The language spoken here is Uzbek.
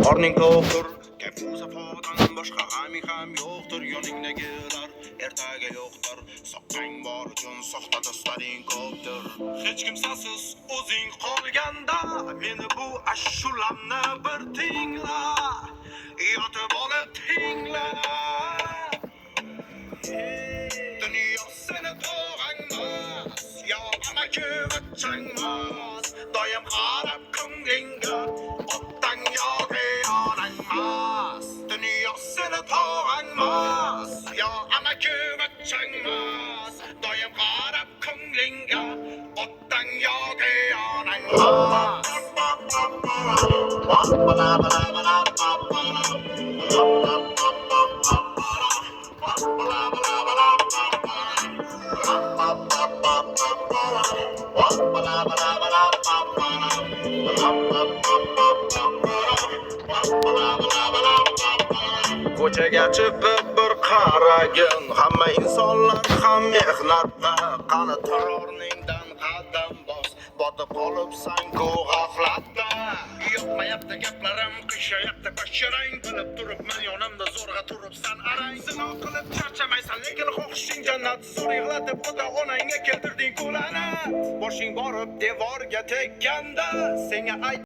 Qorning to'qdir, kayfing safodan boshqa g'aming ham yo'qdir. Yoningdagilar ertaga yo'qdir. Soqqang bor uchun soxta do'stlaring ko'pdir. Hech kimsasiz o'zing qolganda meni bu ashulamni bir tingla. Yotib olib tingla. Dunyo seni to'g'angmas, yo amaki vachangmas. Doim qarab ko'nglingga otdan yoki yonangmas. Dunyo seni to'g'angmas, yo amaki vachangmas. Doim qarab ko'nglingga otdan yoki yonangmas. Ko'chaga chiqib bir qaragin, hamma insonlar ham mehnatda. Qani terrorningdan qadam bos, botib qolibsan-ku g'aflatda. Yo'qmayapti gaplarim, qishayapti bashirang, bilib turibman yonimda zo'rg'a turibsan arang. Zino qilib charchamaysan, lekin xohishing jannat. Zo'r yig'latib ota-onangga keltirding kulani. Boshing borib devorga tekkanda senga